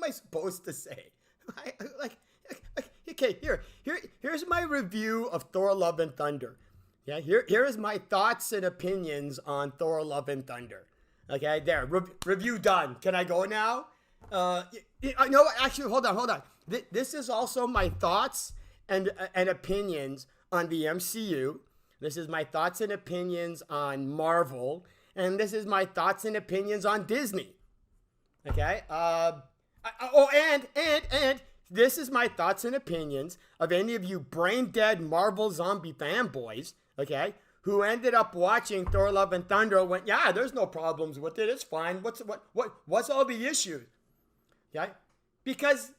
I supposed to say? Okay, here's my review of Thor: Love and Thunder. Yeah, here is my thoughts and opinions on Thor: Love and Thunder. Okay, there, review done. Can I go now? No, actually, hold on. This is also my thoughts and opinions on the MCU. This is my thoughts and opinions on Marvel, and this is my thoughts and opinions on Disney. Okay. And this is my thoughts and opinions of any of you brain dead Marvel zombie fanboys. Okay, who ended up watching Thor: Love and Thunder and went, yeah, there's no problems with it. It's fine. What's all the issues? Okay, because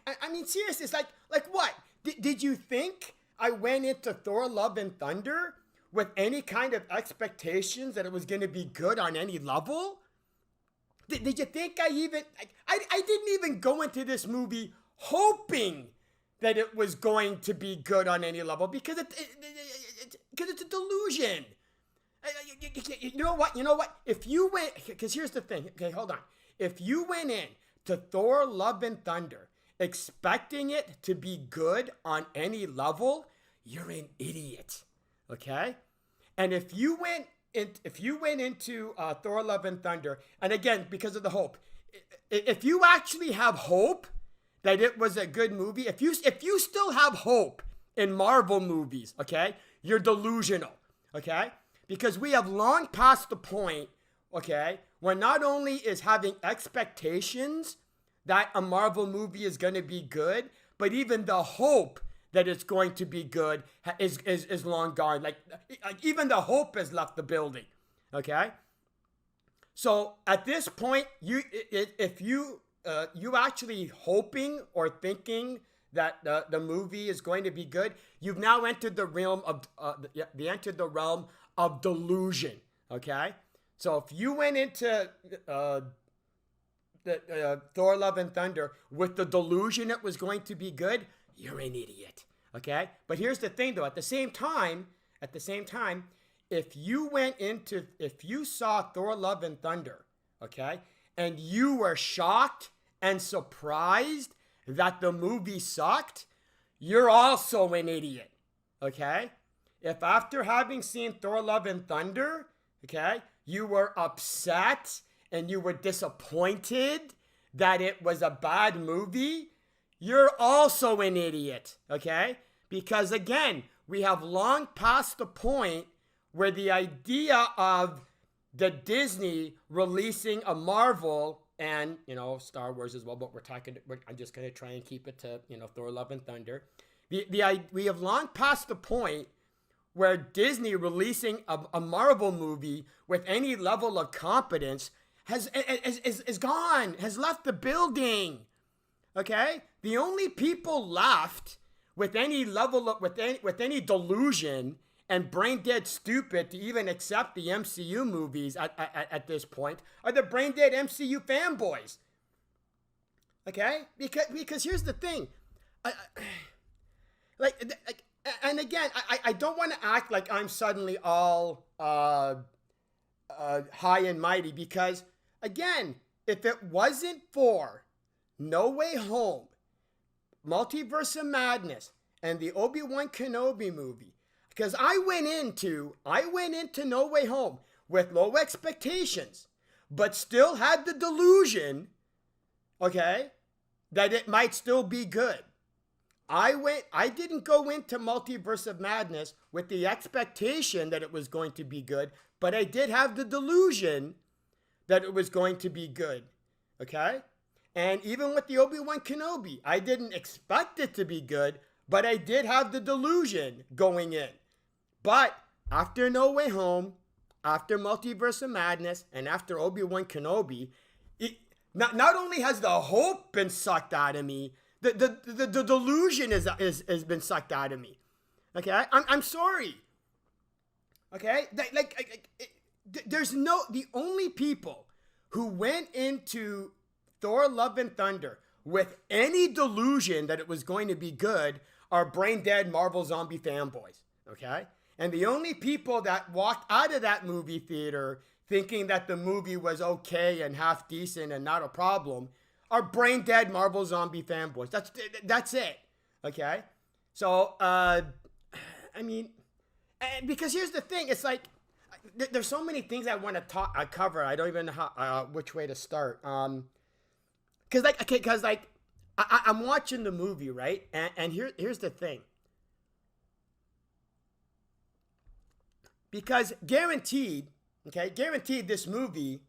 I mean, seriously, it's like what? Did you think I went into Thor: Love and Thunder with any kind of expectations that it was going to be good on any level? Did you think I didn't even go into this movie hoping that it was going to be good on any level because it's a delusion. You know what? If you went, because here's the thing. Okay, hold on. If you went in to Thor: Love and Thunder expecting it to be good on any level, you're an idiot. Okay? And if you went into Thor: Love and Thunder, and again, because of the hope, if you actually have hope that it was a good movie, if you still have hope in Marvel movies, okay, you're delusional, okay? Because we have long passed the point, okay, where not only is having expectations that a Marvel movie is going to be good, but even the hope that it's going to be good is long gone. Like even the hope has left the building, okay? So at this point, if you actually hoping or thinking that the movie is going to be good, you've now entered the realm of delusion. Okay, so if you went into Thor: Love and Thunder with the delusion it was going to be good, you're an idiot. Okay, but here's the thing though. At the same time, if you saw Thor: Love and Thunder, okay, and you were shocked and surprised that the movie sucked, you're also an idiot, okay? If after having seen Thor: Love and Thunder, okay, you were upset and you were disappointed that it was a bad movie, you're also an idiot, okay? Because again, we have long passed the point where the idea of the Disney releasing a Marvel and, Star Wars as well, but I'm just going to try and keep it to, Thor: Love and Thunder. We have long passed the point where Disney releasing a Marvel movie with any level of competence is gone, has left the building. Okay? The only people left with any level of, with any delusion and brain dead stupid to even accept the MCU movies at this point are the brain dead MCU fanboys. Okay? Because here's the thing. And again, I don't want to act like I'm suddenly all high and mighty because, again, if it wasn't for No Way Home, Multiverse of Madness, and the Obi-Wan Kenobi movie, because I went into No Way Home with low expectations, but still had the delusion, okay, that it might still be good. I didn't go into Multiverse of Madness with the expectation that it was going to be good, but I did have the delusion that it was going to be good, okay? And even with the Obi-Wan Kenobi, I didn't expect it to be good, but I did have the delusion going in. But after No Way Home, after Multiverse of Madness, and after Obi-Wan Kenobi, not only has the hope been sucked out of me, the delusion has been sucked out of me. Okay, I'm sorry. Okay, the only people who went into Thor: Love and Thunder with any delusion that it was going to be good are brain dead Marvel zombie fanboys. Okay, and the only people that walked out of that movie theater thinking that the movie was okay and half decent and not a problem are brain dead Marvel zombie fanboys. That's it. Okay? So, I mean, because here's the thing. It's like, there's so many things I want to cover. I don't even know how, which way to start. Because I'm watching the movie, right? And here's the thing. Because guaranteed this movie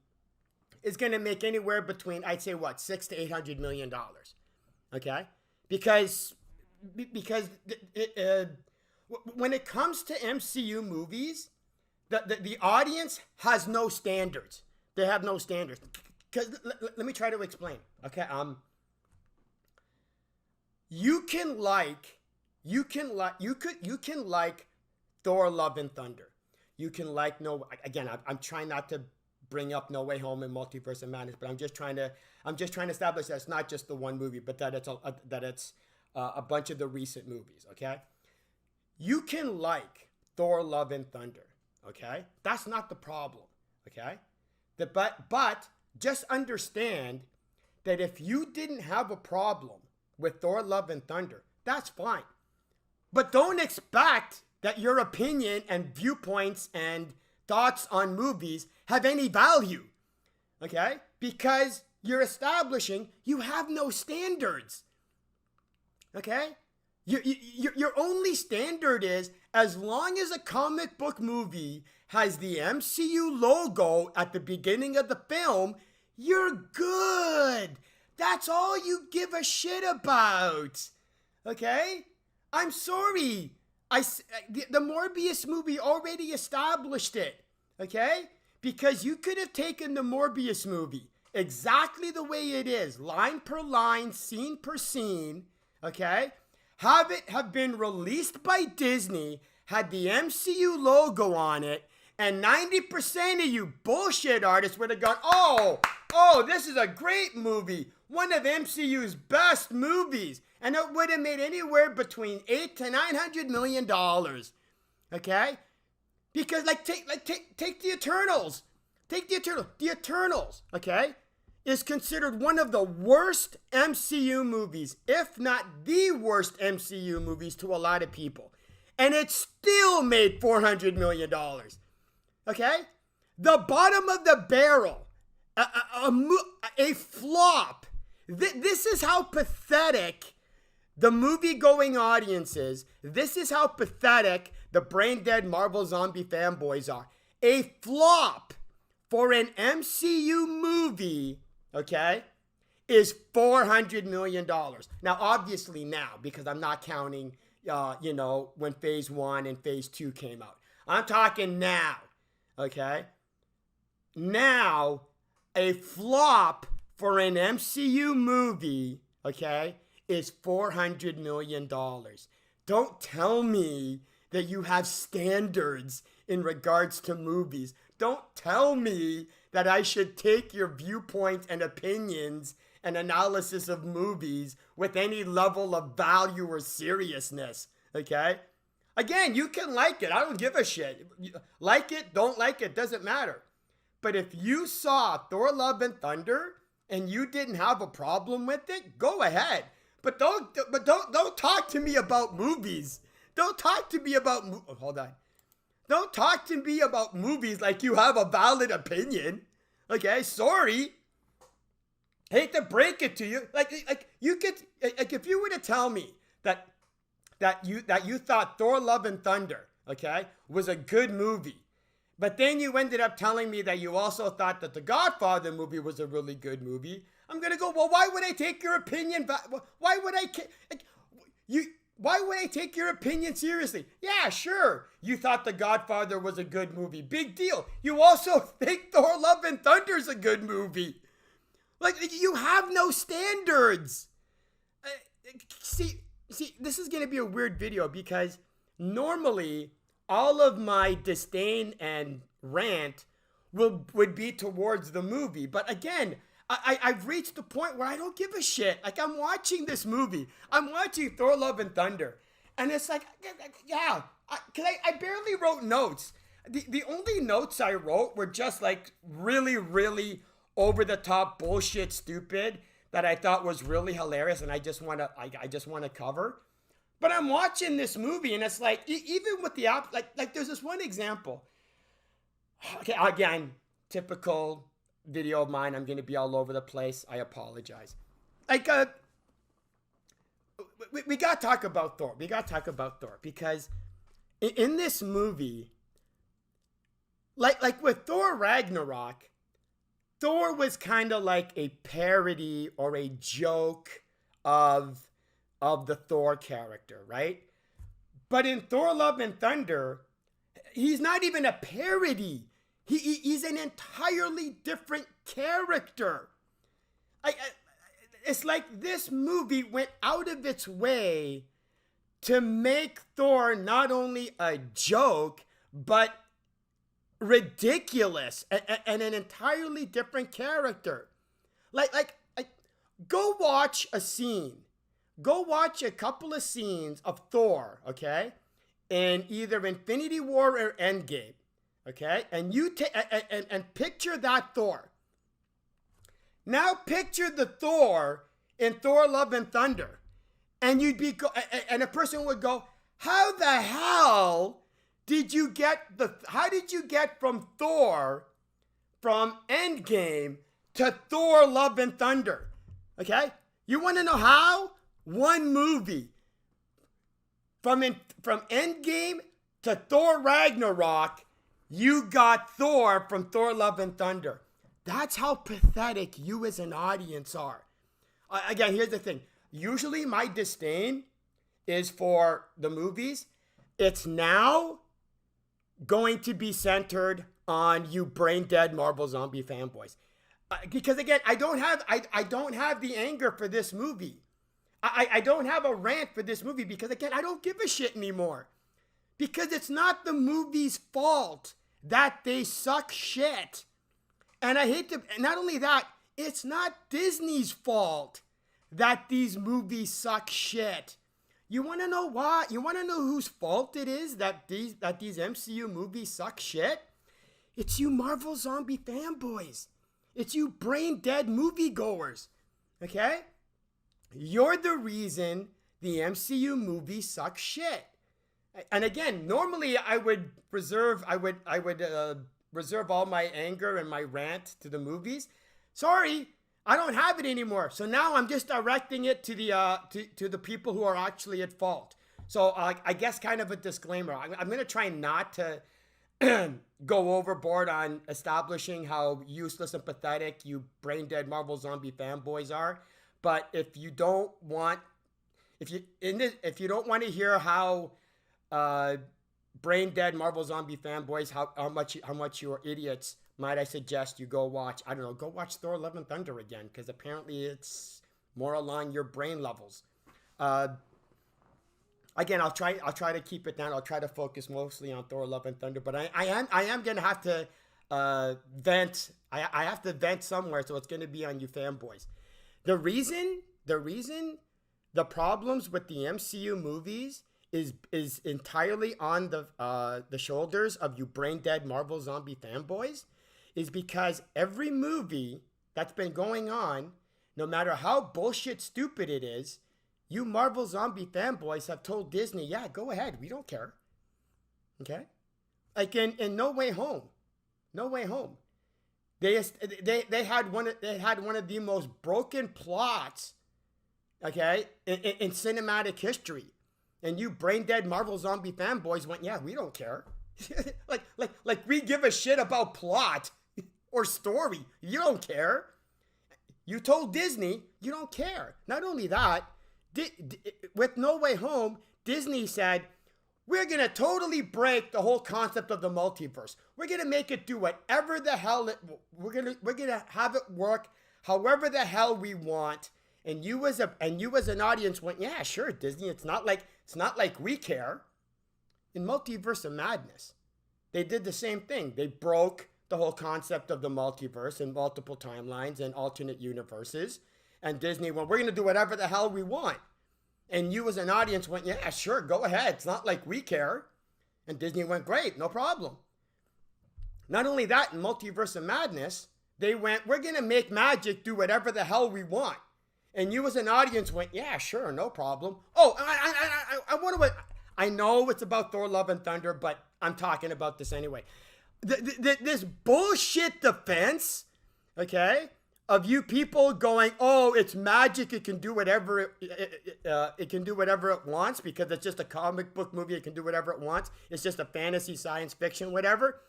is going to make anywhere between, I'd say, what, $600 to $800 million. Okay? Because when it comes to MCU movies, the audience has no standards. They have no standards. Because let me try to explain. Okay? You can like Thor: Love and Thunder. You can like I'm trying not to bring up No Way Home and Multiverse of Madness, but I'm just trying to establish that it's not just the one movie, but that it's a bunch of the recent movies. Okay, you can like Thor: Love and Thunder. Okay, that's not the problem. Okay, but just understand that if you didn't have a problem with Thor: Love and Thunder, that's fine. But don't expect that your opinion and viewpoints and thoughts on movies have any value, okay? Because you're establishing you have no standards, okay? Your only standard is, as long as a comic book movie has the MCU logo at the beginning of the film, you're good. That's all you give a shit about, okay? I'm sorry. The Morbius movie already established it, okay? Because you could have taken the Morbius movie exactly the way it is, line per line, scene per scene, okay? Have it have been released by Disney, had the MCU logo on it, and 90% of you bullshit artists would have gone, oh, this is a great movie, one of MCU's best movies. And it would have made anywhere between $800 to $900 million, okay? Because take the Eternals, The Eternals, okay, is considered one of the worst MCU movies, if not the worst MCU movies to a lot of people, and it still made $400 million, okay? The bottom of the barrel, a flop. This is how pathetic the movie-going audiences, this is how pathetic the brain-dead Marvel zombie fanboys are. A flop for an MCU movie, okay, is $400 million. Now, obviously now, because I'm not counting, when Phase 1 and Phase 2 came out. I'm talking now, okay? Now, a flop for an MCU movie, okay, is $400 million. Don't tell me that you have standards in regards to movies. Don't tell me that I should take your viewpoints and opinions and analysis of movies with any level of value or seriousness, okay? Again, you can like it. I don't give a shit. Like it, don't like it, doesn't matter. But if you saw Thor: Love and Thunder and you didn't have a problem with it, go ahead. But don't talk to me about movies. Don't talk to me about hold on. Don't talk to me about movies like you have a valid opinion. Okay, sorry. Hate to break it to you. Like you could, if you were to tell me that you thought Thor: Love and Thunder, okay, was a good movie, but then you ended up telling me that you also thought that the Godfather movie was a really good movie, I'm gonna go, well, why would I take your opinion? Why would I take your opinion seriously? Yeah, sure. You thought The Godfather was a good movie. Big deal. You also think Thor: Love and Thunder is a good movie. Like, you have no standards. See, this is going to be a weird video because normally all of my disdain and rant would be towards the movie. But again, I've reached the point where I don't give a shit. Like, I'm watching this movie. I'm watching Thor: Love and Thunder. And it's like, yeah, I barely wrote notes. The only notes I wrote were just like really, really over the top bullshit stupid that I thought was really hilarious, and I just want to cover. But I'm watching this movie, and it's like, even with the like there's this one example. Okay, again, typical video of mine. I'm going to be all over the place. I apologize. Like, we got to talk about Thor. We got to talk about Thor because in this movie, like with Thor Ragnarok, Thor was kind of like a parody or a joke of the Thor character, right? But in Thor Love and Thunder, he's not even a parody. He's an entirely different character. It's like this movie went out of its way to make Thor not only a joke, but ridiculous and an entirely different character. Like, go watch a scene. Go watch a couple of scenes of Thor, okay? In either Infinity War or Endgame, okay? And you and picture that Thor. Now picture the Thor in Thor Love and Thunder. And and a person would go, how the hell did you get from Thor from Endgame to Thor Love and Thunder? Okay? You want to know how? One movie. From Endgame to Thor Ragnarok, you got Thor from Thor Love and Thunder. That's how pathetic you as an audience are. Again, here's the thing. Usually my disdain is for the movies. It's now going to be centered on you brain dead Marvel zombie fanboys. Because again, I don't have the anger for this movie. I don't have a rant for this movie because again, I don't give a shit anymore. Because it's not the movie's fault that they suck shit. And I hate to, not only that, it's not Disney's fault that these movies suck shit. You want to know why? You want to know whose fault it is that these MCU movies suck shit? It's you Marvel zombie fanboys. It's you brain dead moviegoers. Okay? You're the reason the MCU movies suck shit. And again, normally I would reserve all my anger and my rant to the movies. Sorry, I don't have it anymore. So now I'm just directing it to the people who are actually at fault. So I guess kind of a disclaimer. I'm going to try not to go overboard on establishing how useless and pathetic you brain dead Marvel zombie fanboys are. But if you don't want to hear how brain dead Marvel zombie fanboys, how much you're idiots, might I suggest you go watch Thor Love and Thunder again, because apparently it's more along your brain levels. Again, I'll try to keep it down. I'll try to focus mostly on Thor Love and Thunder, but I am gonna have to vent. I have to vent somewhere, so it's gonna be on you fanboys. The reason the problems with the MCU movies is entirely on the shoulders of you brain dead Marvel zombie fanboys is because every movie that's been going on, no matter how bullshit stupid it is, you Marvel zombie fanboys have told Disney, yeah, go ahead, we don't care. Okay? Like in No Way Home. No Way Home. They had one of the most broken plots, okay, in cinematic history. And you brain dead Marvel zombie fanboys went, yeah, we don't care. like we give a shit about plot or story. You don't care. You told Disney you don't care. Not only that, with No Way Home, Disney said, we're going to totally break the whole concept of the multiverse. We're going to make it do whatever the hell we're going to have it work however the hell we want. And you as an audience went, yeah, sure, Disney. It's not like we care. In Multiverse of Madness, they did the same thing. They broke the whole concept of the multiverse and multiple timelines and alternate universes. And Disney went, we're going to do whatever the hell we want. And you as an audience went, yeah, sure, go ahead. It's not like we care. And Disney went, great, no problem. Not only that, in Multiverse of Madness, they went, we're going to make magic do whatever the hell we want. And you as an audience went, yeah, sure, no problem. Oh, I wonder what, I know it's about Thor Love and Thunder, but I'm talking about this anyway. This bullshit defense, okay, of you people going, oh, it's magic, it can do whatever it can do whatever it wants because it's just a comic book movie, it can do whatever it wants. It's just a fantasy, science fiction, whatever.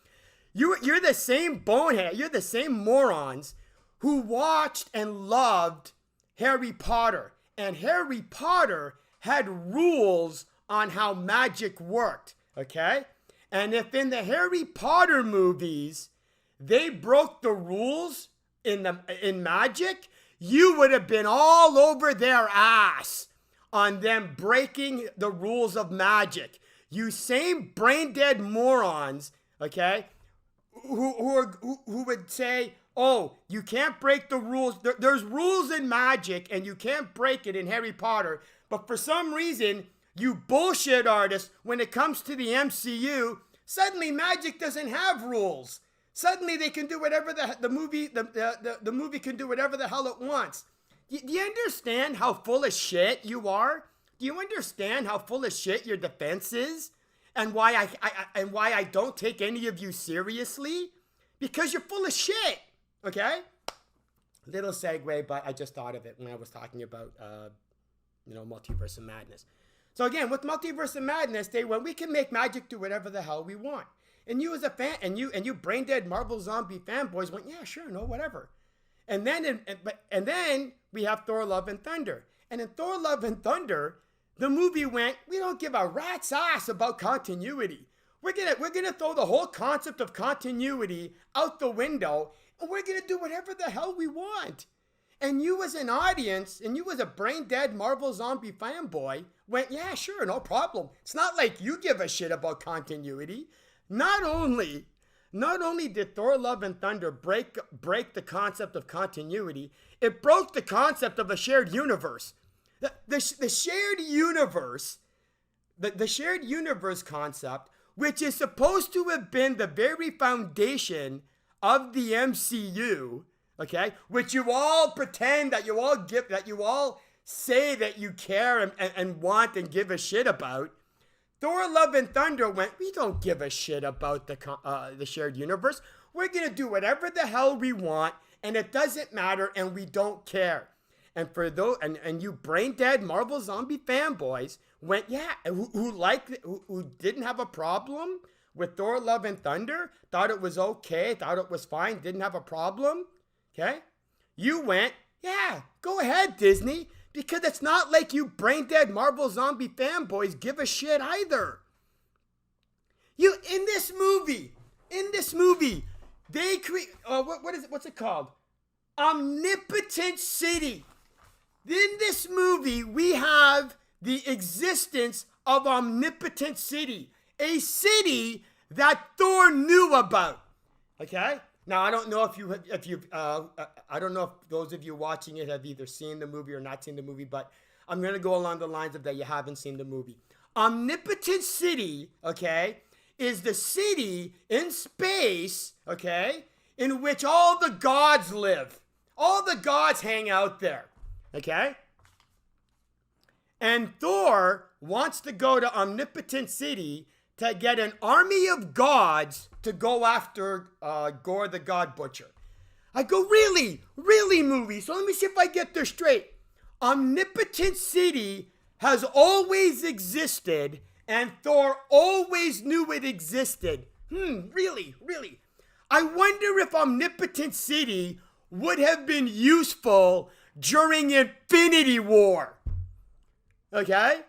You're the same bonehead, you're the same morons who watched and loved Harry Potter. And Harry Potter had rules on how magic worked, okay? And if in the Harry Potter movies, they broke the rules in magic, you would have been all over their ass on them breaking the rules of magic. You same brain dead morons, okay, who would say, oh, you can't break the rules. There's rules in magic and you can't break it in Harry Potter. But for some reason, you bullshit artists, when it comes to the MCU, suddenly magic doesn't have rules. Suddenly they can do whatever the movie can do whatever the hell it wants. Do you understand how full of shit you are? Do you understand how full of shit your defense is? And why I don't take any of you seriously? Because you're full of shit. Okay? Little segue, but I just thought of it when I was talking about, Multiverse of Madness. So again, with Multiverse of Madness, they went, we can make magic do whatever the hell we want. And you as a fan, and you brain dead Marvel zombie fanboys went, yeah, sure, no, whatever. And then we have Thor Love and Thunder. And in Thor Love and Thunder, the movie went, we don't give a rat's ass about continuity. We're gonna throw the whole concept of continuity out the window, and we're gonna do whatever the hell we want. And you as an audience, and you as a brain dead Marvel zombie fanboy, went, yeah, sure, no problem. It's not like you give a shit about continuity. Not only did Thor Love and Thunder break the concept of continuity, it broke the concept of a shared universe. The shared universe, the shared universe concept, which is supposed to have been the very foundation of the MCU, okay, which you all pretend that you all say that you care and want and give a shit about. Thor Love and Thunder went, we don't give a shit about the shared universe. We're going to do whatever the hell we want, and it doesn't matter, and we don't care. And for those, and you brain dead Marvel zombie fanboys went, yeah, who didn't have a problem with Thor Love and Thunder, thought it was okay, thought it was fine, didn't have a problem, okay? You went, yeah, go ahead, Disney. Because it's not like you brain dead Marvel zombie fanboys give a shit either. In this movie, they create, what's it called? Omnipotent City. In this movie, we have the existence of Omnipotent City, a city that Thor knew about. Okay? Now, I don't know I don't know if those of you watching it have either seen the movie or not seen the movie, but I'm going to go along the lines of that you haven't seen the movie. Omnipotent City, okay, is the city in space, okay, in which all the gods live. All the gods hang out there, okay? And Thor wants to go to Omnipotent City to get an army of gods to go after Gore the God Butcher. I go, really? Really, movie? So let me see if I get this straight. Omnipotent City has always existed, and Thor always knew it existed. Really? I wonder if Omnipotent City would have been useful during Infinity War. Okay?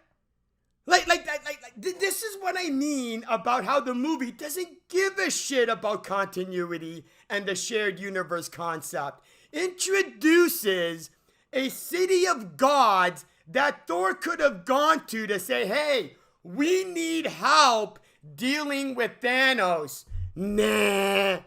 This is what I mean about how the movie doesn't give a shit about continuity and the shared universe concept. Introduces a city of gods that Thor could have gone to say, hey, we need help dealing with Thanos. Nah.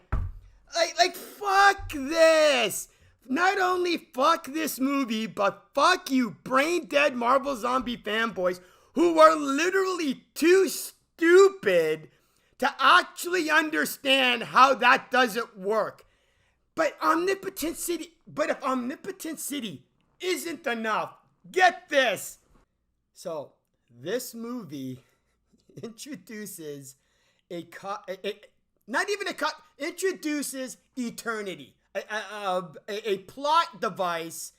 Fuck this. Not only fuck this movie, but fuck you brain dead Marvel zombie fanboys who are literally too stupid to actually understand how that doesn't work. But if Omnipotent City isn't enough. Get this. So this movie introduces introduces eternity, a plot device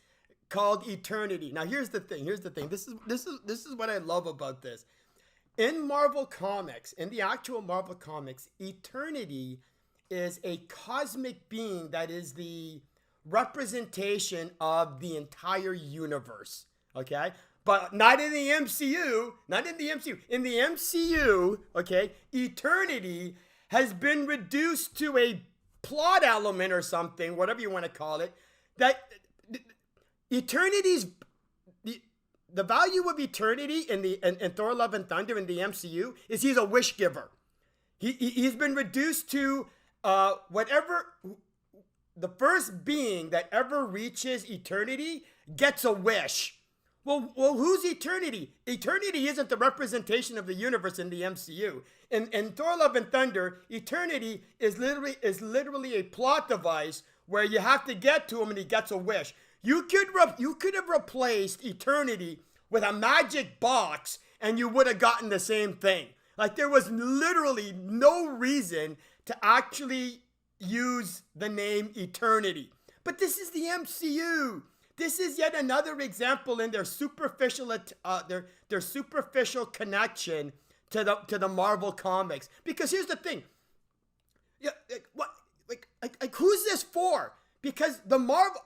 called eternity. Now here's the thing. This is what I love about this. In Marvel Comics, in the actual Marvel Comics, eternity is a cosmic being that is the representation of the entire universe. Okay? But not in the MCU. In the MCU, okay, eternity has been reduced to a plot element or something, whatever you want to call it, that eternity's the value of eternity in Thor: Love and Thunder in the MCU is he's a wish giver. He's been reduced to whatever the first being that ever reaches eternity gets a wish. Well, who's eternity? Eternity isn't the representation of the universe in the MCU. In Thor: Love and Thunder, eternity is literally a plot device where you have to get to him and he gets a wish. You could have replaced eternity with a magic box and you would have gotten the same thing. Like, there was literally no reason to actually use the name eternity. But this is the MCU. This is yet another example in their superficial their superficial connection to the Marvel Comics. Because here's the thing. Yeah, who's this for? Because the Marvel,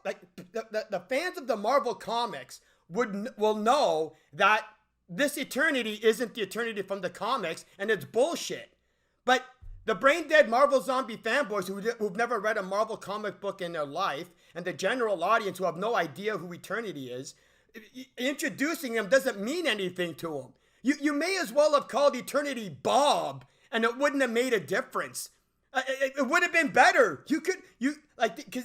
the fans of the Marvel Comics will know that this eternity isn't the eternity from the comics, and it's bullshit. But the brain dead Marvel zombie fanboys who've never read a Marvel comic book in their life, and the general audience who have no idea who eternity is, introducing them doesn't mean anything to them. You may as well have called eternity Bob, and it wouldn't have made a difference. It would have been better. Because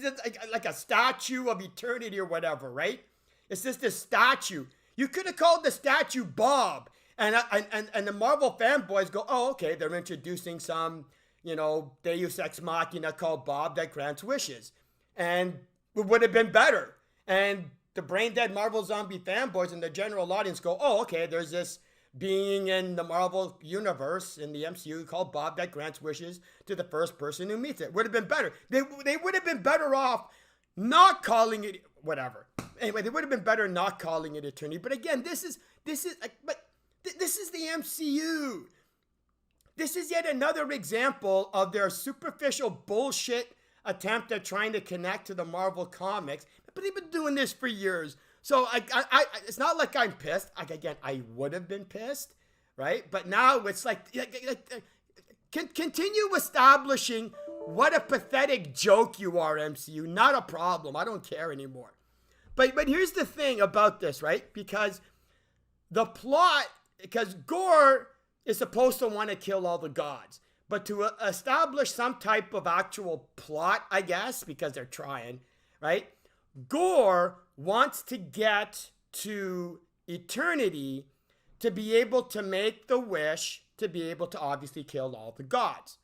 it's like a statue of eternity or whatever, right? It's just a statue. You could have called the statue Bob, and the Marvel fanboys go, oh, okay, they're introducing some, Deus Ex Machina called Bob that grants wishes, and it would have been better. And the brain dead Marvel zombie fanboys and the general audience go, oh, okay, there's this being in the Marvel universe in the MCU called Bob that grants wishes to the first person who meets it. Would have been better. They would have been better off not calling it whatever. Anyway, they would have been better not calling it eternity. But again, this is the MCU. This is yet another example of their superficial bullshit attempt at trying to connect to the Marvel Comics. But they've been doing this for years. So it's not like I'm pissed. I would have been pissed, right? But now it's continue establishing what a pathetic joke you are, MCU. Not a problem. I don't care anymore. But here's the thing about this, right? Because Gore is supposed to want to kill all the gods. But to establish some type of actual plot, I guess, because they're trying, right? Gore wants to get to eternity to be able to make the wish to be able to obviously kill all the gods.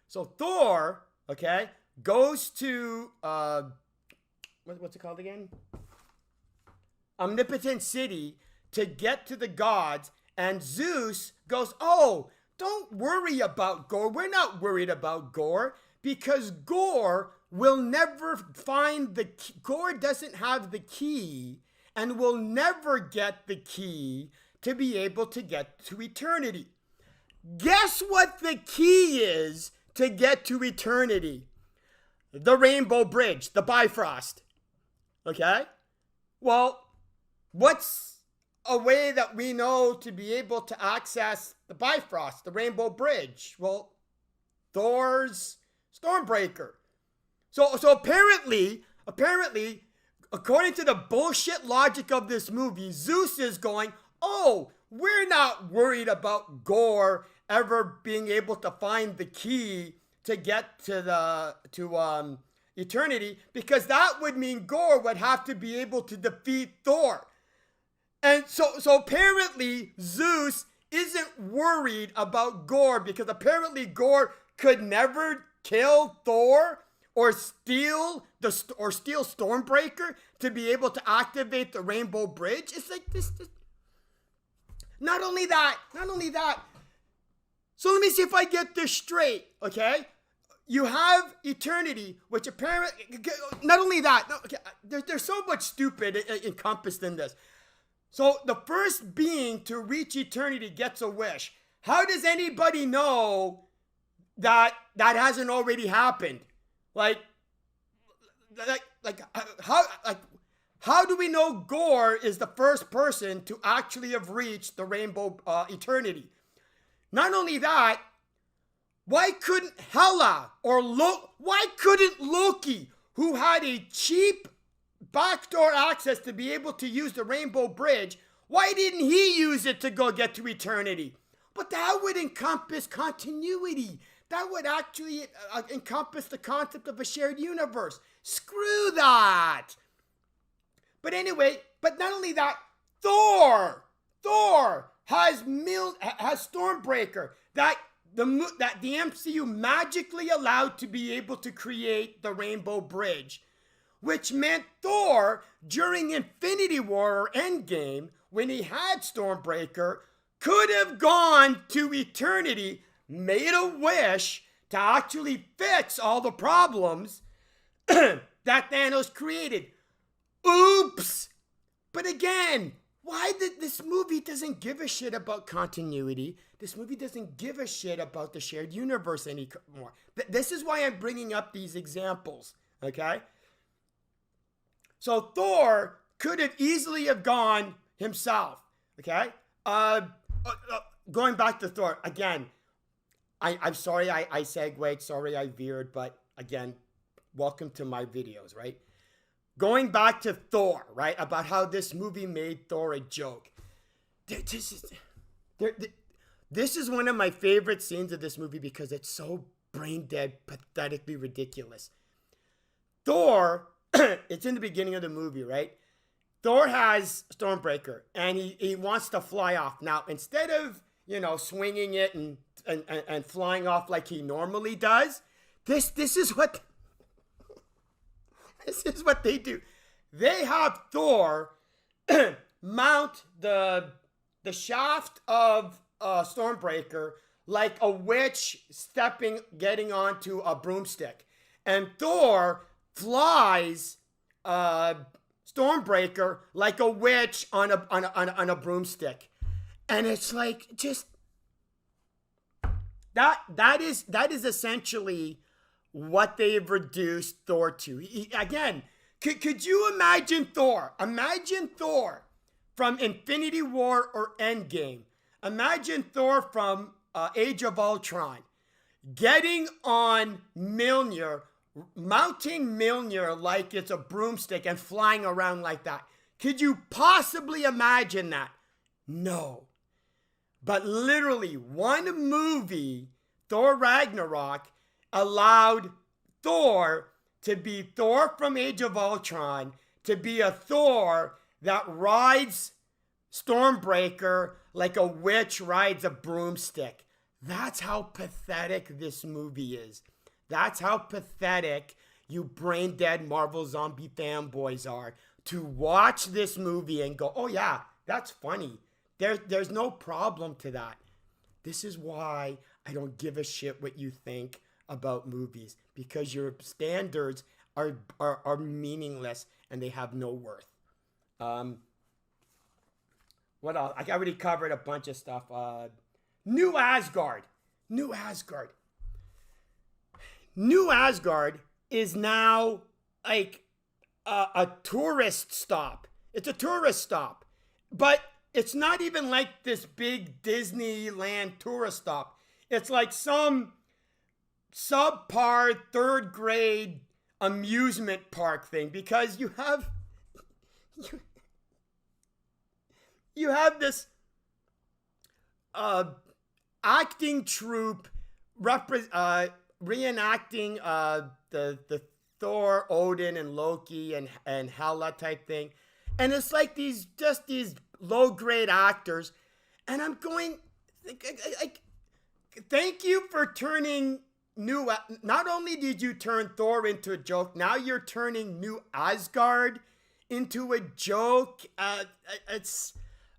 So Thor, okay, goes to, what's it called again? Omnipotent City to get to the gods, and Zeus goes, oh, don't worry about Gore. We're not worried about Gore because Gore will never find the key. Gore doesn't have the key and will never get the key to be able to get to eternity. Guess what the key is to get to eternity? The Rainbow Bridge, the Bifrost. Okay? Well, what's a way that we know to be able to access the Bifrost, the Rainbow Bridge? Well, Thor's Stormbreaker. So apparently, according to the bullshit logic of this movie, Zeus is going, oh, we're not worried about Gore ever being able to find the key to get to eternity, because that would mean Gore would have to be able to defeat Thor. And so apparently Zeus isn't worried about Gore, because apparently Gore could never kill Thor steal Stormbreaker to be able to activate the Rainbow Bridge. It's like this. Not only that. So let me see if I get this straight, okay? You have Eternity, which apparently, not only that, no, okay, there's so much stupid encompassed in this. So the first being to reach Eternity gets a wish. How does anybody know that hasn't already happened? How do we know Gore is the first person to actually have reached the Rainbow Eternity? Not only that, why couldn't Hela why couldn't Loki, who had a cheap backdoor access to be able to use the Rainbow Bridge, why didn't he use it to go get to Eternity? But that would encompass continuity. That would actually encompass the concept of a shared universe. Screw that. But anyway, but not only that, Thor has Stormbreaker that the MCU magically allowed to be able to create the Rainbow Bridge, which meant Thor, during Infinity War or Endgame, when he had Stormbreaker, could have gone to Eternity, made a wish to actually fix all the problems that Thanos created. Oops! But again, why this movie doesn't give a shit about continuity? This movie doesn't give a shit about the shared universe anymore. This is why I'm bringing up these examples, okay? So Thor could have easily have gone himself, okay? Going back to Thor, again, I'm sorry I segued, sorry I veered, but again, welcome to my videos, right? Going back to Thor, right? About how this movie made Thor a joke. This is one of my favorite scenes of this movie because it's so brain dead, pathetically ridiculous. Thor, it's in the beginning of the movie, right? Thor has Stormbreaker and he wants to fly off. Now, instead of, swinging it and flying off like he normally does, this is what they do. They have Thor mount the shaft of Stormbreaker like a witch getting onto a broomstick. And Thor flies Stormbreaker like a witch on a broomstick. And it's like, just that is essentially what they've reduced Thor to. Again, could you imagine Thor? Imagine Thor from Infinity War or Endgame. Imagine Thor from Age of Ultron getting on Mjolnir, mounting Mjolnir like it's a broomstick and flying around like that. Could you possibly imagine that? No. But literally, one movie, Thor Ragnarok, allowed Thor to be Thor from Age of Ultron, to be a Thor that rides Stormbreaker like a witch rides a broomstick. That's how pathetic this movie is. That's how pathetic you brain dead Marvel zombie fanboys are to watch this movie and go, oh yeah, that's funny. There's no problem to that. This is why I don't give a shit what you think about movies, because your standards are meaningless and they have no worth. What else? I already covered a bunch of stuff. New Asgard is now like a tourist stop. It's a tourist stop, but it's not even like this big Disneyland tourist stop. It's like some subpar third grade amusement park thing, because you have this acting troupe reenacting the Thor, Odin, and Loki and Hela type thing, and it's like these low grade actors, and I'm going, like, thank you for turning not only did you turn Thor into a joke, now you're turning New Asgard into a joke. And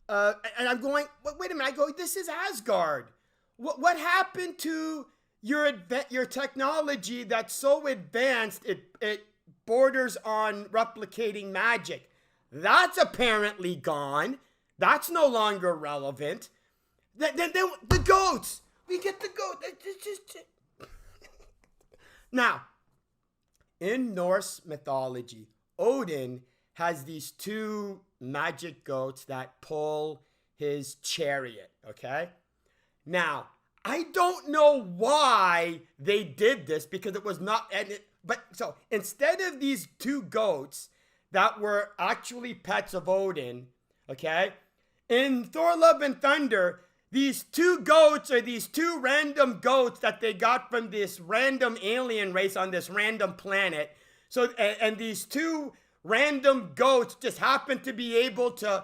I'm going, wait a minute. I go, this is Asgard. What happened to your technology that's so advanced it borders on replicating magic? That's apparently gone. That's no longer relevant. The goats. We get the goat. Now, in Norse mythology, Odin has these two magic goats that pull his chariot, okay? Now, I don't know why they did this because it was not, but so instead of these two goats that were actually pets of Odin, okay? In Thor Love and Thunder, these two goats are these two random goats that they got from this random alien race on this random planet. So, and these two random goats just happen to be able to,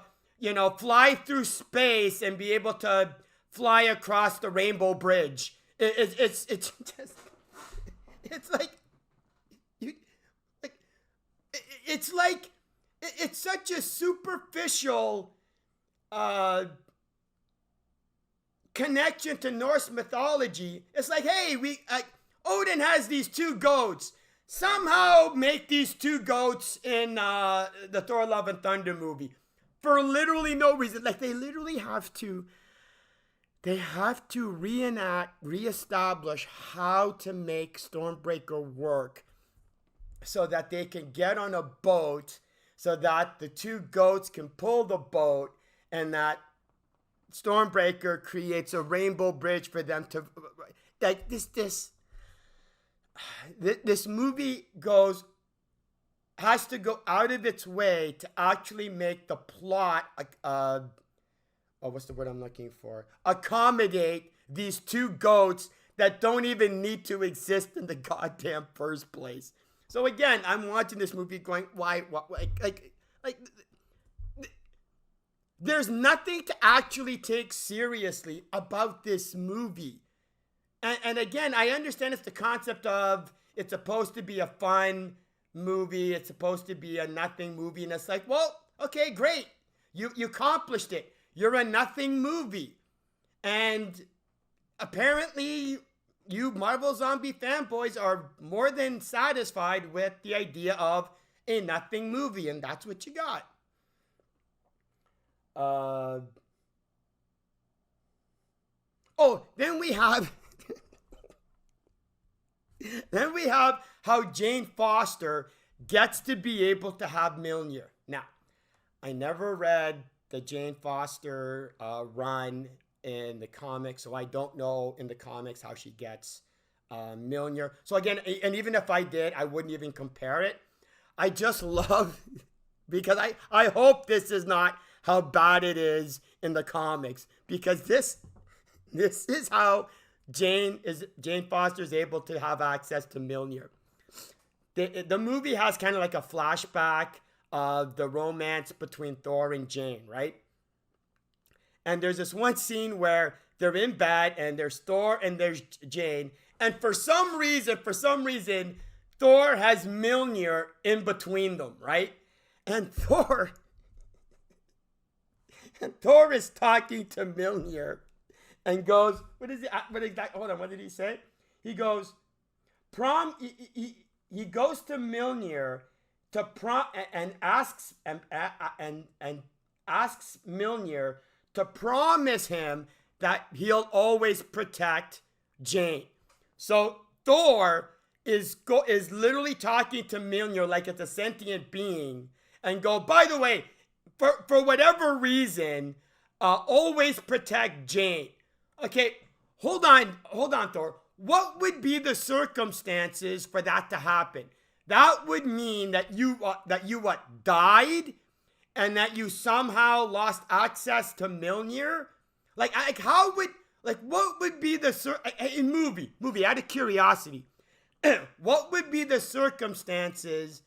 fly through space and be able to fly across the Rainbow Bridge. It's such a superficial connection to Norse mythology. It's like, hey, Odin has these two goats. Somehow make these two goats in the Thor Love and Thunder movie for literally no reason. Like they literally have to reestablish how to make Stormbreaker work so that they can get on a boat, so that the two goats can pull the boat, and that Stormbreaker creates a rainbow bridge for them to, like, this movie has to go out of its way to actually make the plot, what's the word I'm looking for? Accommodate these two goats that don't even need to exist in the goddamn first place. So again, I'm watching this movie going, why, there's nothing to actually take seriously about this movie. And again, I understand it's the concept of it's supposed to be a fun movie. It's supposed to be a nothing movie. And it's like, well, okay, great. You accomplished it. You're a nothing movie. And apparently you Marvel Zombie fanboys are more than satisfied with the idea of a nothing movie. And that's what you got. Then we have... Then we have how Jane Foster gets to be able to have Mjolnir. Now, I never read the Jane Foster run in the comics, so I don't know in the comics how she gets Mjolnir. So again, and even if I did, I wouldn't even compare it. I just love, because I hope this is not how bad it is in the comics, because this is how Jane Foster is able to have access to Mjolnir. The movie has kind of like a flashback of the romance between Thor and Jane, right? And there's this one scene where they're in bed and there's Thor and there's Jane. And for some reason, Thor has Mjolnir in between them, right? And Thor is talking to Mjolnir. And goes, what did he say? He goes, he goes to Mjolnir and asks Mjolnir to promise him that he'll always protect Jane. So Thor is literally talking to Mjolnir like it's a sentient being, and go, by the way, for whatever reason, always protect Jane. Okay, hold on, Thor. What would be the circumstances for that to happen? That would mean that you died, and that you somehow lost access to Mjolnir. What would be the in movie out of curiosity? What would be the circumstances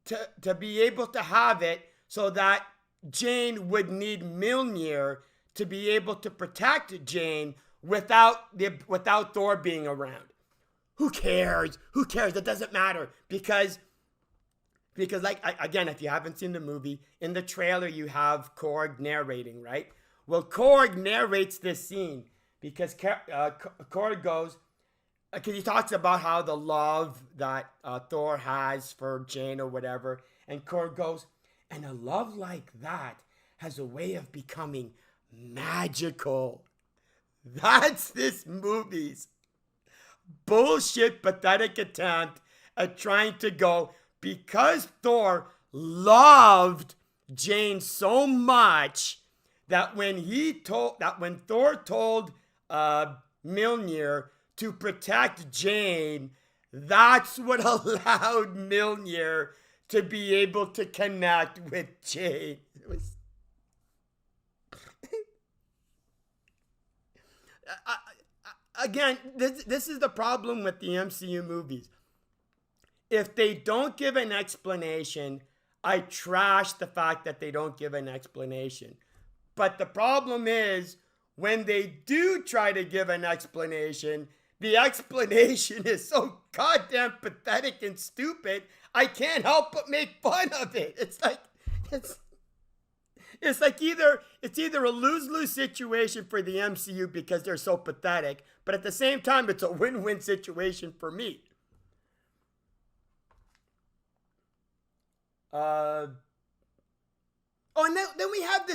to be able to have it so that Jane would need Mjolnir to be able to protect Jane without Thor being around? who cares? Who cares? It doesn't matter because like again, if you haven't seen the movie, in the trailer you have Korg narrating, right? Well, Korg narrates this scene because Korg goes, because he talks about how the love that Thor has for Jane or whatever, and Korg goes, and a love like that has a way of becoming magical. That's this movie's bullshit, pathetic attempt at trying to go, because Thor loved Jane so much that when Thor told Mjolnir to protect Jane, that's what allowed Mjolnir to be able to connect with Jane. It was again, this is the problem with the MCU movies. If they don't give an explanation, I trash the fact that they don't give an explanation. But the problem is, when they do try to give an explanation, the explanation is so goddamn pathetic and stupid, I can't help but make fun of it. It's like either a lose-lose situation for the MCU because they're so pathetic, but at the same time, it's a win-win situation for me. And then we have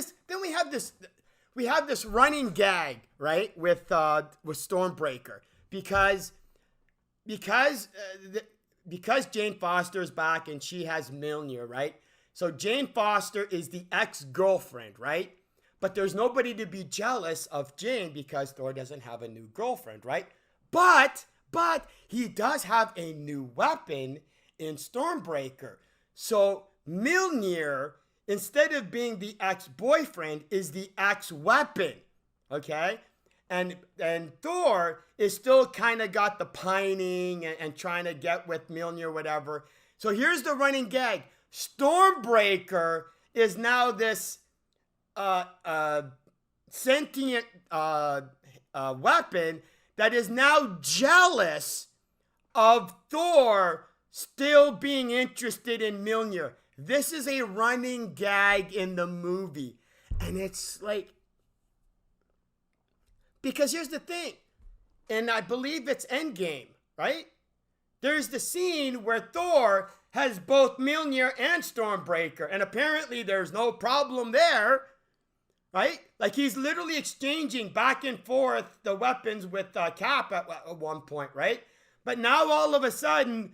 this running gag, right, with Stormbreaker, because Jane Foster is back and she has Mjolnir, right? So Jane Foster is the ex-girlfriend, right? But there's nobody to be jealous of Jane because Thor doesn't have a new girlfriend, right? But he does have a new weapon in Stormbreaker. So Mjolnir, instead of being the ex-boyfriend, is the ex-weapon, okay? And Thor is still kind of got the pining and trying to get with Mjolnir, whatever. So here's the running gag. Stormbreaker is now this sentient weapon that is now jealous of Thor still being interested in Mjolnir. This is a running gag in the movie. And it's like, because here's the thing, and I believe it's Endgame, right? There's the scene where Thor has both Mjolnir and Stormbreaker, and apparently there's no problem there, right? Like he's literally exchanging back and forth the weapons with Cap at one point, right? But now all of a sudden,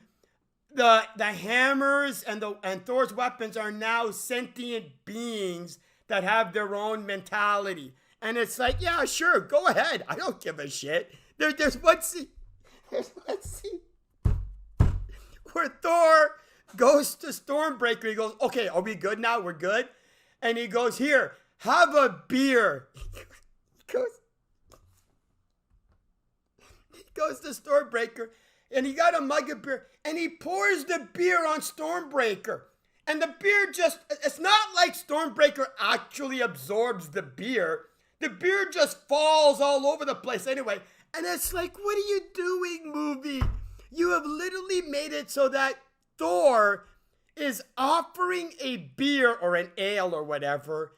the hammers and Thor's weapons are now sentient beings that have their own mentality. And it's like, yeah, sure, go ahead. I don't give a shit. There's one scene where Thor goes to Stormbreaker. He goes, okay, are we good now? We're good. And he goes, here, have a beer. He goes to Stormbreaker, and he got a mug of beer, and he pours the beer on Stormbreaker. And the beer it's not like Stormbreaker actually absorbs the beer. The beer just falls all over the place anyway. And it's like, what are you doing, movie? You have literally made it so that Thor is offering a beer or an ale or whatever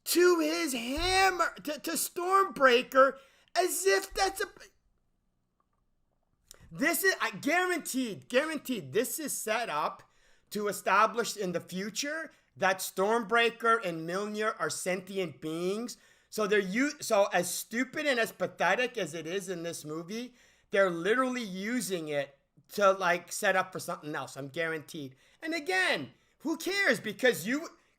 to his hammer, to Stormbreaker, as if that's this is, guaranteed, this is set up to establish in the future that Stormbreaker and Mjolnir are sentient beings. So so as stupid and as pathetic as it is in this movie, they're literally using it to like set up for something else. I'm guaranteed. And again, who cares? Because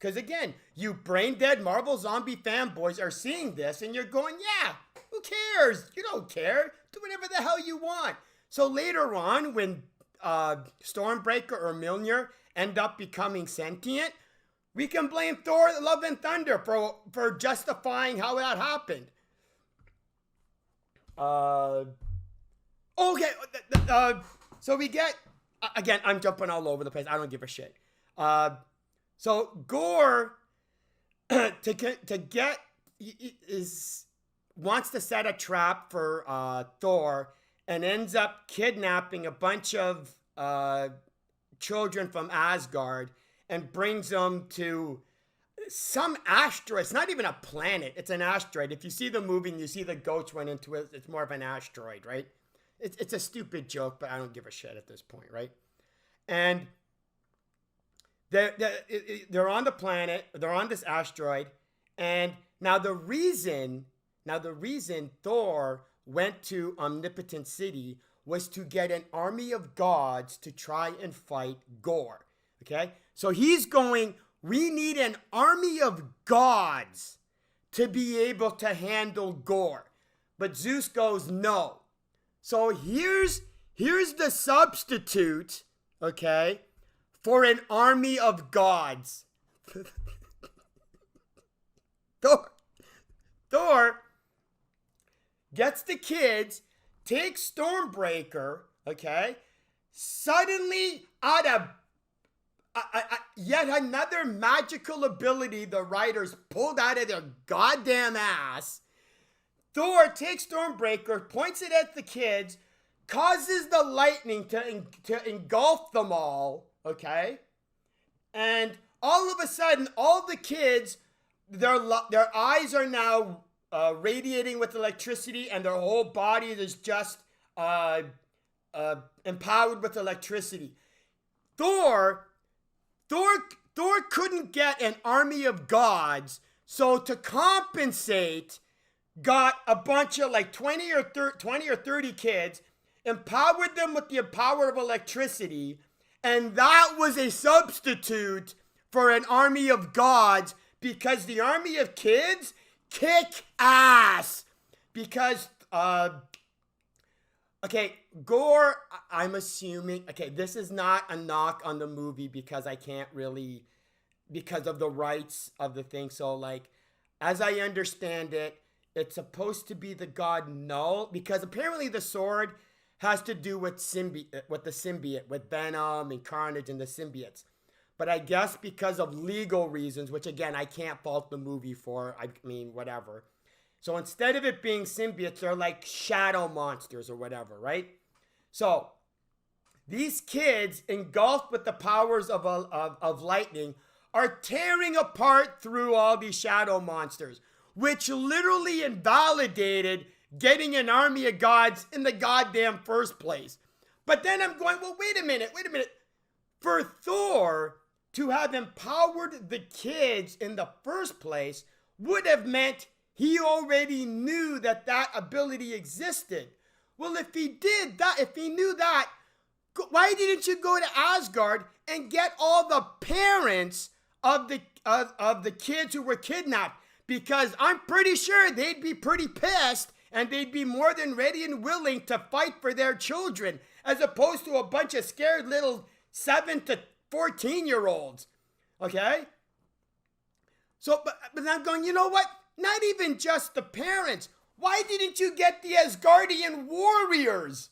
again, you brain dead Marvel zombie fanboys are seeing this and you're going, yeah, who cares? You don't care. Do whatever the hell you want. So later on, when Stormbreaker or Mjolnir end up becoming sentient, we can blame Thor, Love and Thunder for justifying how that happened. Okay, so we get, again, I'm jumping all over the place. I don't give a shit. So Gore wants to set a trap for Thor and ends up kidnapping a bunch of children from Asgard and brings them to some asteroid. It's not even a planet. It's an asteroid. If you see the movie and you see the goats run into it, it's more of an asteroid, right? It's a stupid joke, but I don't give a shit at this point, right? And they're on the planet. They're on this asteroid. And now the reason Thor went to Omnipotent City was to get an army of gods to try and fight Gore. Okay? So he's going, we need an army of gods to be able to handle Gore. But Zeus goes, no. So here's the substitute, okay, for an army of gods. Thor gets the kids, takes Stormbreaker, okay, suddenly out of yet another magical ability the writers pulled out of their goddamn ass. Thor takes Stormbreaker, points it at the kids, causes the lightning to engulf them all, okay? And all of a sudden, all the kids, their eyes are now radiating with electricity, and their whole body is just empowered with electricity. Thor couldn't get an army of gods, so to compensate, got a bunch of like 20 or 30 kids, empowered them with the power of electricity, and that was a substitute for an army of gods, because the army of kids kick ass. Because, okay, Gore, I'm assuming, okay, this is not a knock on the movie because I can't really, because of the rights of the thing. So, like, as I understand it, it's supposed to be the god Null, because apparently the sword has to do with the symbiote, with Venom and Carnage and the symbiotes. But I guess because of legal reasons, which again, I can't fault the movie for, I mean, whatever. So instead of it being symbiotes, they're like shadow monsters or whatever, right? So these kids, engulfed with the powers of lightning, are tearing apart through all these shadow monsters, which literally invalidated getting an army of gods in the goddamn first place. But then I'm going, well, wait a minute. For Thor to have empowered the kids in the first place would have meant he already knew that ability existed. Well, if he did that, if he knew that, why didn't you go to Asgard and get all the parents of the kids who were kidnapped? Because I'm pretty sure they'd be pretty pissed and they'd be more than ready and willing to fight for their children, as opposed to a bunch of scared little 7 to 14-year-olds. Okay? So, but I'm going, you know what? Not even just the parents. Why didn't you get the Asgardian warriors?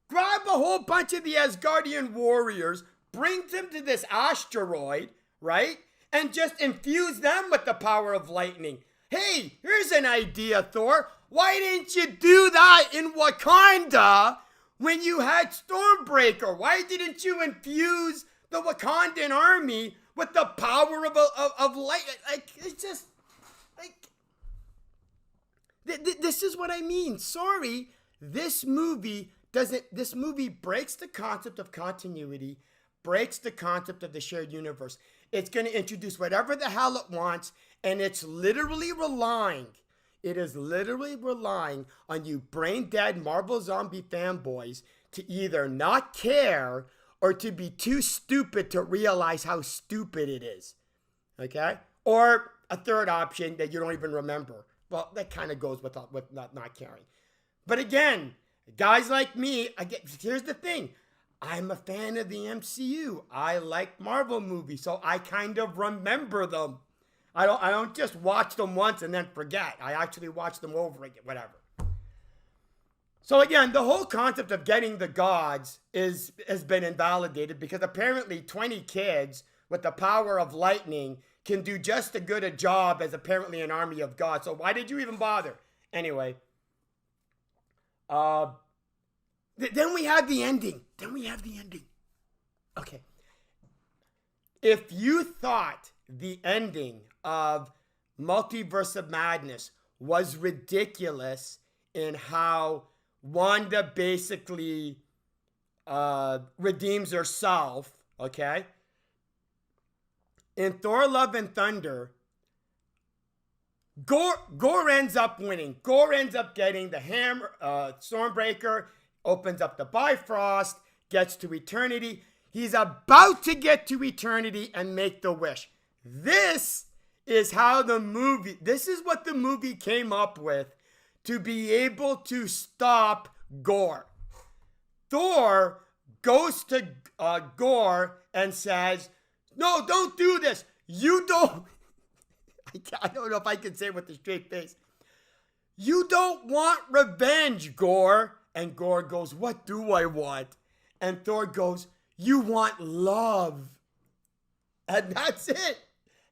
Grab a whole bunch of the Asgardian warriors, bring them to this asteroid, right? And just infuse them with the power of lightning. Hey, here's an idea, Thor. Why didn't you do that in Wakanda when you had Stormbreaker? Why didn't you infuse the Wakandan army with the power of light? Like, it's just, like, this is what I mean. Sorry, this movie breaks the concept of continuity, breaks the concept of the shared universe. It's going to introduce whatever the hell it wants, and it is literally relying on you brain dead Marvel zombie fanboys to either not care or to be too stupid to realize how stupid it is. Okay? Or a third option that you don't even remember. Well, that kind of goes with not caring. But again, guys like me, here's the thing. I'm a fan of the MCU. I like Marvel movies, so I kind of remember them. I don't just watch them once and then forget. I actually watch them over again, whatever. So again, the whole concept of getting the gods has been invalidated, because apparently 20 kids with the power of lightning can do just as good a job as apparently an army of gods. So why did you even bother? Anyway, Then we have the ending. Okay. If you thought the ending of Multiverse of Madness was ridiculous in how Wanda basically redeems herself, okay? In Thor Love and Thunder, Gore ends up winning. Gore ends up getting the hammer, Stormbreaker, opens up the Bifrost, gets to eternity. He's about to get to eternity and make the wish. This is what the movie came up with to be able to stop Gore. Thor goes to Gore and says, no, don't do this. You don't, I don't know if I can say it with a straight face. You don't want revenge, Gore. And Gore goes, what do I want? And Thor goes, you want love. And that's it.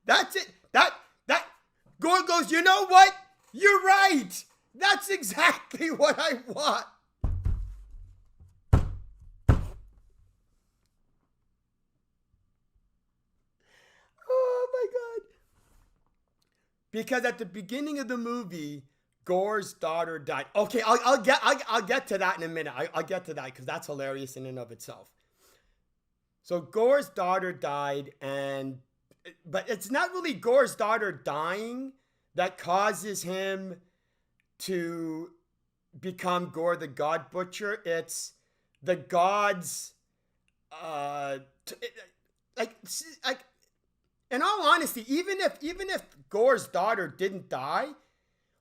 That Gore goes, you know what? You're right. That's exactly what I want. Oh my God. Because at the beginning of the movie, Gore's daughter died. Okay, I'll get to that in a minute. I'll get to that because that's hilarious in and of itself. So Gore's daughter died, but it's not really Gore's daughter dying that causes him to become Gore the God Butcher. It's the gods, like in all honesty, even if Gore's daughter didn't die,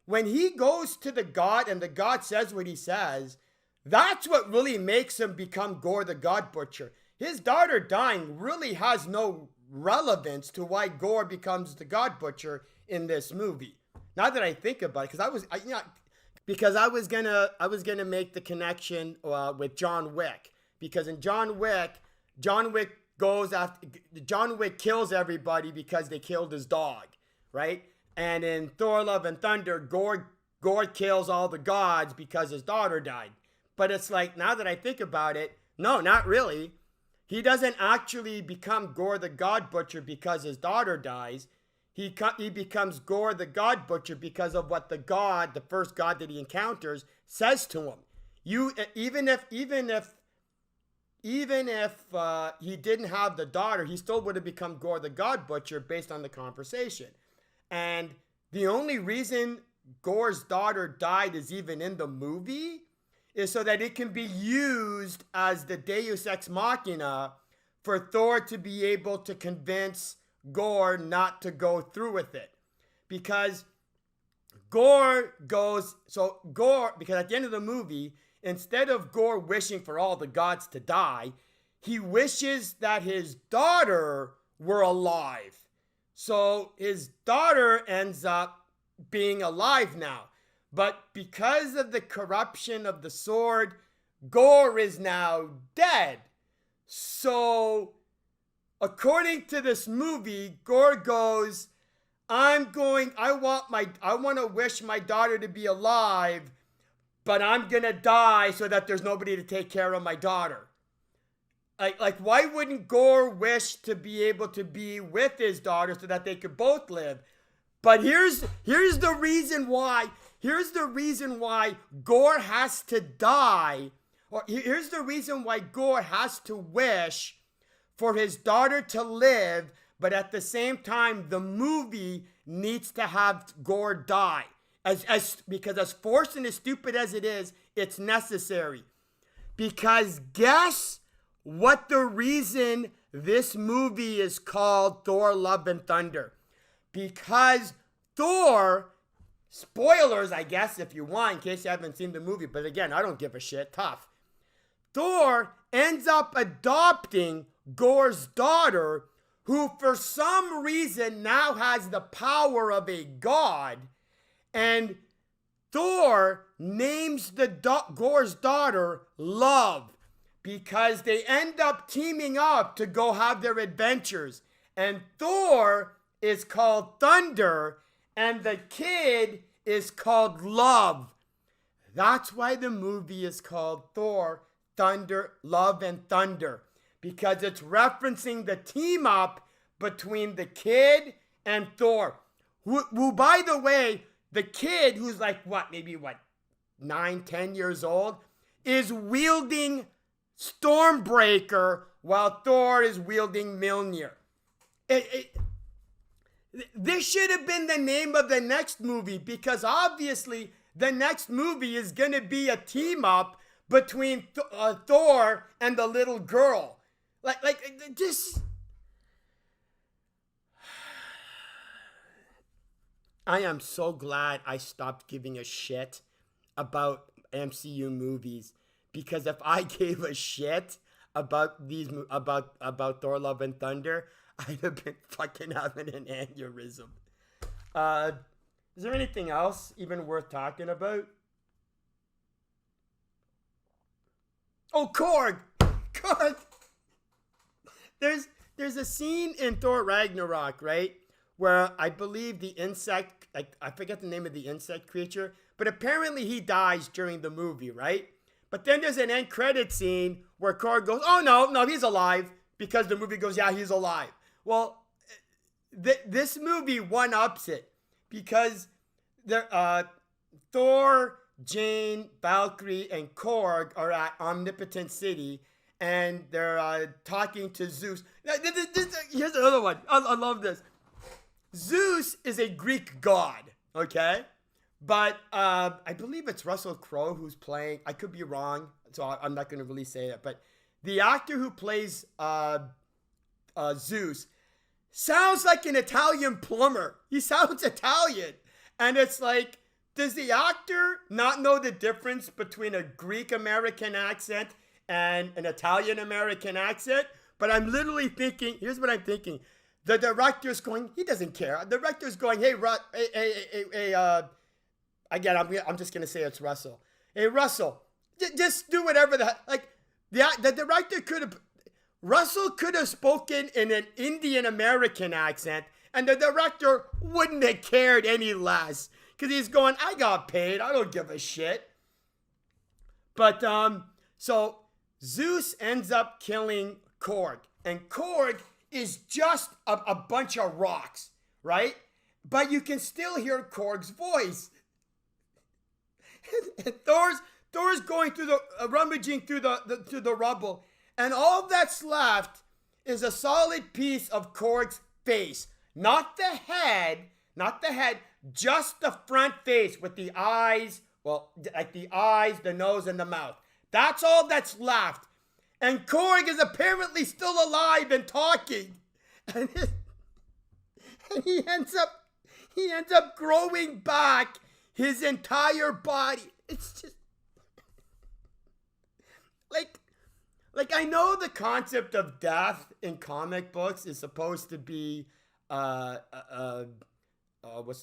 when he goes to the god and the god says what he says, that's what really makes him become Gore the God Butcher. His daughter dying really has no relevance to why Gore becomes the God Butcher in this movie. Now that I think about it, because I was gonna make the connection with John Wick, because in John Wick kills everybody because they killed his dog, right? And in Thor Love and Thunder, Gore kills all the gods because his daughter died. But it's like, now that I think about it, no, not really. He doesn't actually become Gore the God Butcher because his daughter dies. He becomes Gore the God Butcher because of what the first god that he encounters, says to him. Even if he didn't have the daughter, he still would have become Gore the God Butcher based on the conversation. And the only reason Gore's daughter died is even in the movie is so that it can be used as the Deus Ex Machina for Thor to be able to convince Gore not to go through with it. Because because at the end of the movie, instead of Gore wishing for all the gods to die, he wishes that his daughter were alive. So his daughter ends up being alive now. But because of the corruption of the sword, Gore is now dead. So according to this movie, Gore goes, I want to wish my daughter to be alive, but I'm going to die so that there's nobody to take care of my daughter. Like, why wouldn't Gore wish to be able to be with his daughter so that they could both live? But here's the reason why. Here's the reason why Gore has to die. Or here's the reason why Gore has to wish for his daughter to live, but at the same time, the movie needs to have Gore die. Because as forced and as stupid as it is, it's necessary. Because guess what the reason this movie is called Thor Love and Thunder? Because Thor, spoilers I guess if you want, in case you haven't seen the movie, but again, I don't give a shit, tough. Thor ends up adopting Gore's daughter, who for some reason now has the power of a god, and Thor names Gore's daughter Love, because they end up teaming up to go have their adventures. And Thor is called Thunder, and the kid is called Love. That's why the movie is called Thor Thunder, Love and Thunder, because it's referencing the team up between the kid and Thor. Who by the way, the kid who's like, maybe 9, 10 years old, is wielding Stormbreaker while Thor is wielding Mjolnir. This should have been the name of the next movie, because obviously the next movie is going to be a team up between Thor and the little girl. Just... I am so glad I stopped giving a shit about MCU movies, because if I gave a shit about about Thor Love and Thunder, I'd have been fucking having an aneurysm. Is there anything else even worth talking about? Oh, Korg! Korg! There's a scene in Thor Ragnarok, right? Where I believe the insect, I forget the name of the insect creature, but apparently he dies during the movie, right? But then there's an end credit scene where Korg goes, oh no, he's alive, because the movie goes, yeah, he's alive. Well, this movie one-ups it, because Thor, Jane, Valkyrie, and Korg are at Omnipotent City, and they're talking to Zeus. Here's another one. I love this. Zeus is a Greek god, okay? But I believe it's Russell Crowe who's playing. I could be wrong, so I'm not going to really say it. But the actor who plays Zeus sounds like an Italian plumber. He sounds Italian. And it's like, does the actor not know the difference between a Greek-American accent and an Italian-American accent? But I'm literally thinking, here's what I'm thinking. The director's going, he doesn't care. The director's going, hey, again, I'm just going to say it's Russell. Hey, Russell, just do whatever the director could have, Russell could have spoken in an Indian American accent, and the director wouldn't have cared any less, because he's going, I got paid, I don't give a shit. But, so Zeus ends up killing Korg, and Korg is just a bunch of rocks, right? But you can still hear Korg's voice. And Thor's going through rummaging through the rubble, and all that's left is a solid piece of Korg's face, not the head, just the front face with the eyes, like the eyes, the nose, and the mouth. That's all that's left. And Korg is apparently still alive and talking. And he ends up growing back his entire body. It's just like I know the concept of death in comic books is supposed to be what's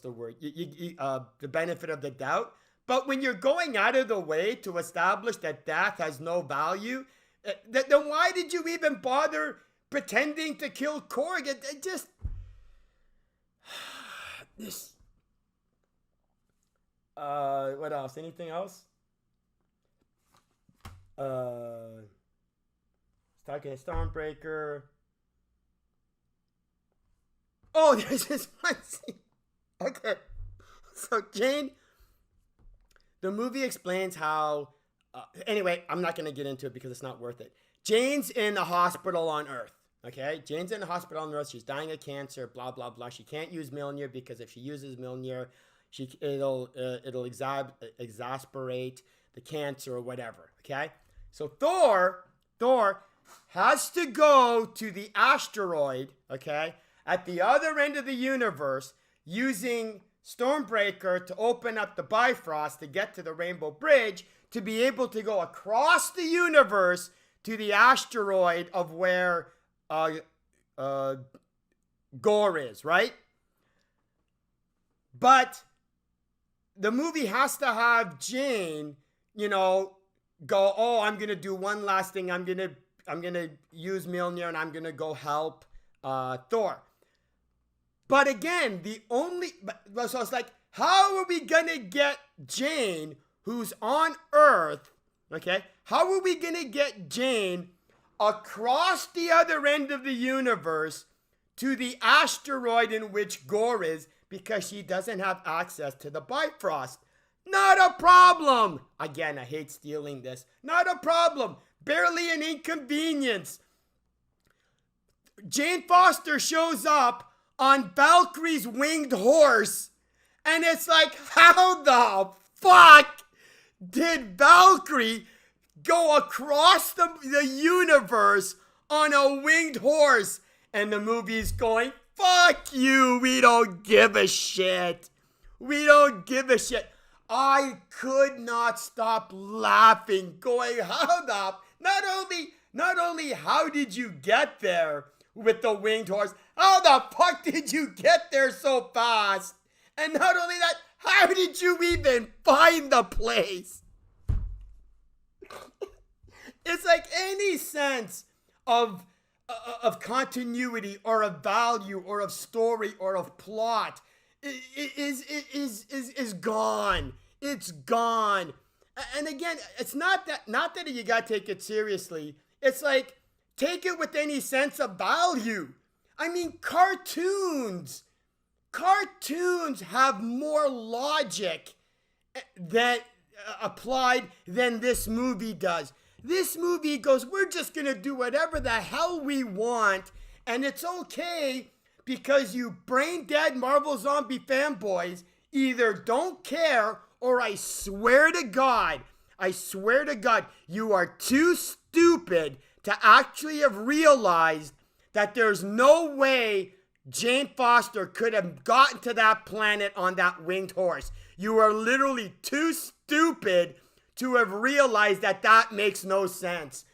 the word? The benefit of the doubt. But when you're going out of the way to establish that death has no value, then why did you even bother pretending to kill Korg? It just... this... what else? Anything else? Talking to Stormbreaker. Oh, there's this one scene. Okay. So Jane... The movie explains how... anyway, I'm not going to get into it because it's not worth it. Jane's in the hospital on Earth, okay? Jane's in the hospital on Earth. She's dying of cancer, blah, blah, blah. She can't use Mjolnir because if she uses Mjolnir, it'll exasperate the cancer or whatever, okay? So Thor has to go to the asteroid, okay, at the other end of the universe using Stormbreaker to open up the Bifrost to get to the Rainbow Bridge to be able to go across the universe to the asteroid of where Gore is, right? But the movie has to have Jane, go, oh, I'm going to do one last thing. I'm going to use Mjolnir and I'm going to go help Thor. But again, so it's like, how are we going to get Jane, who's on Earth, Okay? How are we going to get Jane across the other end of the universe to the asteroid in which Gore is because she doesn't have access to the Bifrost? Not a problem. Again, I hate stealing this. Not a problem. Barely an inconvenience. Jane Foster shows up on Valkyrie's winged horse, and it's like, how the fuck did Valkyrie go across the universe on a winged horse? And the movie's going, fuck you, we don't give a shit. We don't give a shit. I could not stop laughing, going, how the, not only how did you get there with the winged horse, how the fuck did you get there so fast? And not only that, how did you even find the place? It's like any sense of continuity or of value or of story or of plot is gone. It's gone. And again, it's not that you gotta take it seriously. It's like, take it with any sense of value. I mean, cartoons have more logic that applied than this movie does. This movie goes, we're just gonna do whatever the hell we want, and it's okay because you brain dead Marvel Zombie fanboys either don't care, or I swear to God, you are too stupid to actually have realized that there's no way Jane Foster could have gotten to that planet on that winged horse. You are literally too stupid to have realized that that makes no sense.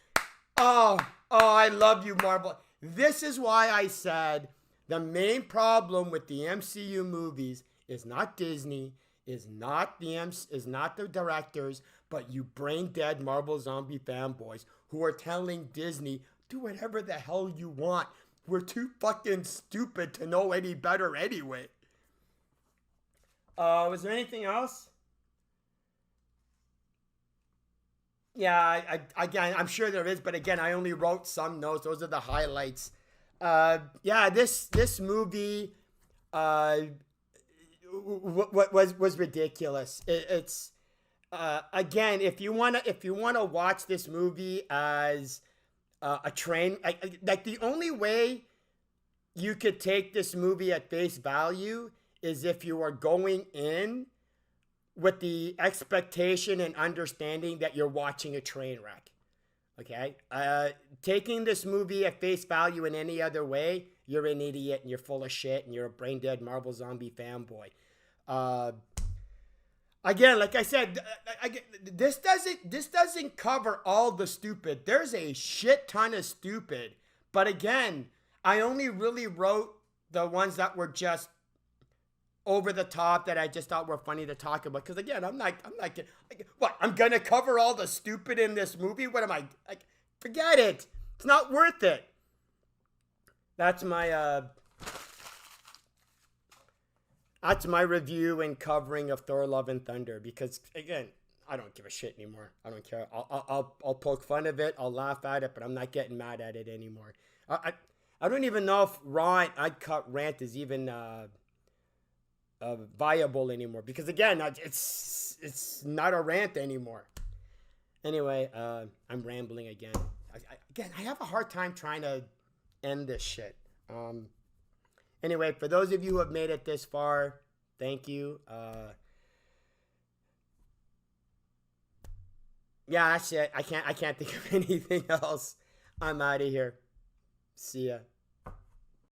Oh, I love you, Marvel. This is why I said the main problem with the MCU movies is not Disney, is not the directors, but you brain dead Marvel Zombie fanboys who are telling Disney, do whatever the hell you want. We're too fucking stupid to know any better anyway. Was there anything else? Yeah, again, I'm sure there is, but again, I only wrote some notes. Those are the highlights. Yeah, this movie was ridiculous. It's again, if you wanna watch this movie as a train, like the only way you could take this movie at face value is if you are going in with the expectation and understanding that you're watching a train wreck. Okay? Taking this movie at face value in any other way, you're an idiot and you're full of shit and you're a brain dead Marvel Zombie fanboy. Again, like I said, this doesn't cover all the stupid. There's a shit ton of stupid. But again, I only really wrote the ones that were just over the top that I just thought were funny to talk about. Because again, I'm not what? I'm gonna cover all the stupid in this movie? What am I like? Forget it. It's not worth it. That's my review and covering of Thor: Love and Thunder. Because again, I don't give a shit anymore. I don't care. I'll poke fun of it. I'll laugh at it, but I'm not getting mad at it anymore. I don't even know if Uncut Rant is even viable anymore, because again, it's not a rant anymore. Anyway, I'm rambling again. I have a hard time trying to end this shit. Anyway, for those of you who have made it this far, thank you. Yeah, that's it. I can't think of anything else. I'm out of here. See ya.